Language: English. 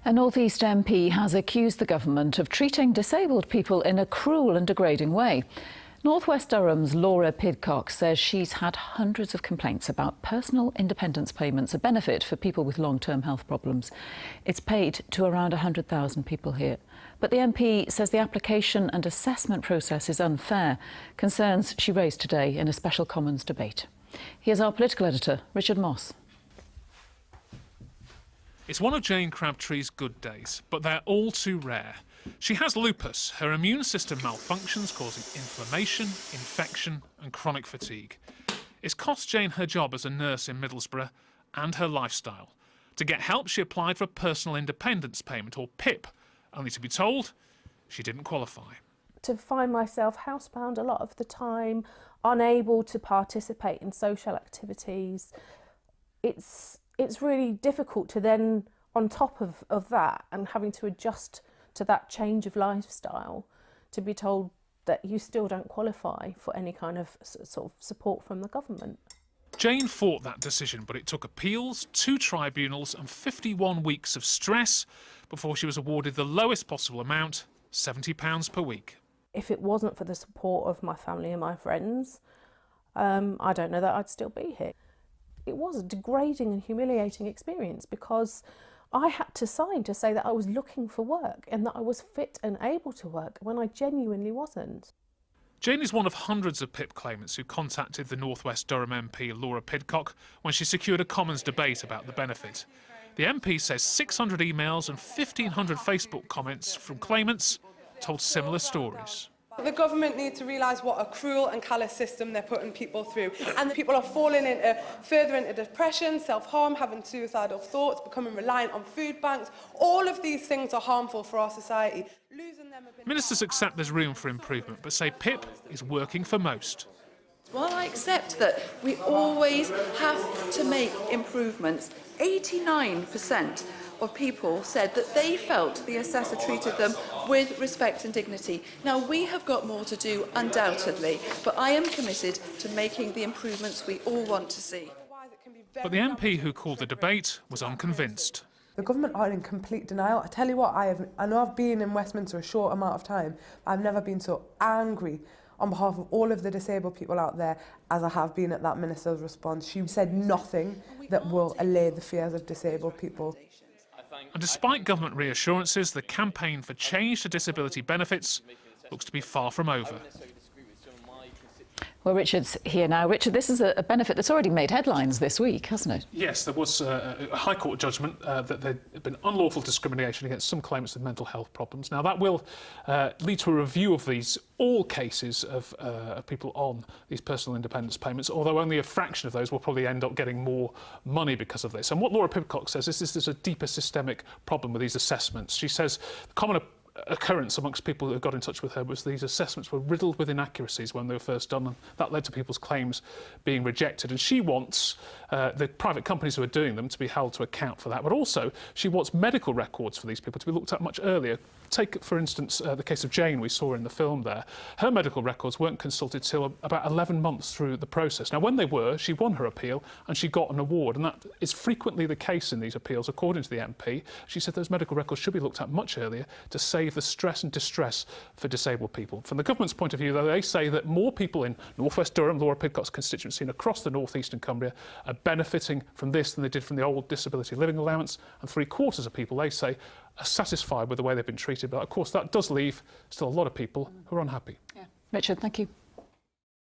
A North East MP has accused the government of treating disabled people in a cruel and degrading way. North West Durham's Laura Pidcock says she's had hundreds of complaints about personal independence payments, a benefit for people with long-term health problems. It's paid to around 100,000 people here. But the MP says the application and assessment process is unfair, concerns she raised today in a special Commons debate. Here's our political editor, Richard Moss. It's one of Jane Crabtree's good days, but they're all too rare. She has lupus. Her immune system malfunctions, causing inflammation, infection and chronic fatigue. It's cost Jane her job as a nurse in Middlesbrough and her lifestyle. To get help, she applied for a personal independence payment, or PIP, only to be told she didn't qualify. To find myself housebound a lot of the time, unable to participate in social activities, it's really difficult to then, on top of that, and having to adjust to that change of lifestyle, to be told that you still don't qualify for any kind of sort of support from the government. Jane fought that decision, but it took appeals, 2 tribunals and 51 weeks of stress before she was awarded the lowest possible amount, £70 per week. If it wasn't for the support of my family and my friends, I don't know that I'd still be here. It was a degrading and humiliating experience because I had to sign to say that I was looking for work and that I was fit and able to work when I genuinely wasn't. Jane is one of hundreds of PIP claimants who contacted the North West Durham MP Laura Pidcock when she secured a Commons debate about the benefit. The MP says 600 emails and 1,500 Facebook comments from claimants told similar stories. The government need to realise what a cruel and callous system they're putting people through, and people are falling further into depression, self-harm, having suicidal thoughts, becoming reliant on food banks. All of these things are harmful for our society. Ministers accept there's room for improvement, but say PIP is working for most. While I accept that we always have to make improvements, 89% of people said that they felt the assessor treated them with respect and dignity. Now, we have got more to do, undoubtedly, but I am committed to making the improvements we all want to see. But the MP who called the debate was unconvinced. The government are in complete denial. I tell you what, I know I've been in Westminster a short amount of time, but I've never been so angry on behalf of all of the disabled people out there as I have been at that minister's response. She said nothing that will allay the fears of disabled people. And despite government reassurances, the campaign for change to disability benefits looks to be far from over. Well, Richard's here now. Richard, this is a benefit that's already made headlines this week, hasn't it? Yes, there was a High Court judgment that there had been unlawful discrimination against some claimants with mental health problems. Now, that will lead to a review of all cases of people on these personal independence payments, although only a fraction of those will probably end up getting more money because of this. And what Laura Pidcock says is there's a deeper systemic problem with these assessments. She says the common occurrence amongst people who got in touch with her was these assessments were riddled with inaccuracies when they were first done, and that led to people's claims being rejected. And she wants the private companies who are doing them to be held to account for that, but also she wants medical records for these people to be looked at much earlier. Take, for instance, the case of Jane we saw in the film there. Her medical records weren't consulted till about 11 months through the process. Now, when they were, she won her appeal and she got an award, and that is frequently the case in these appeals, according to the MP. She said those medical records should be looked at much earlier to save the stress and distress for disabled people. From the government's point of view, though, they say that more people in North West Durham, Laura Pidcock's constituency, and across the North East and Cumbria are benefiting from this than they did from the old disability living allowance, and 3/4 of people, they say, are satisfied with the way they've been treated. But of course that does leave still a lot of people who are unhappy. Yeah. Richard, thank you.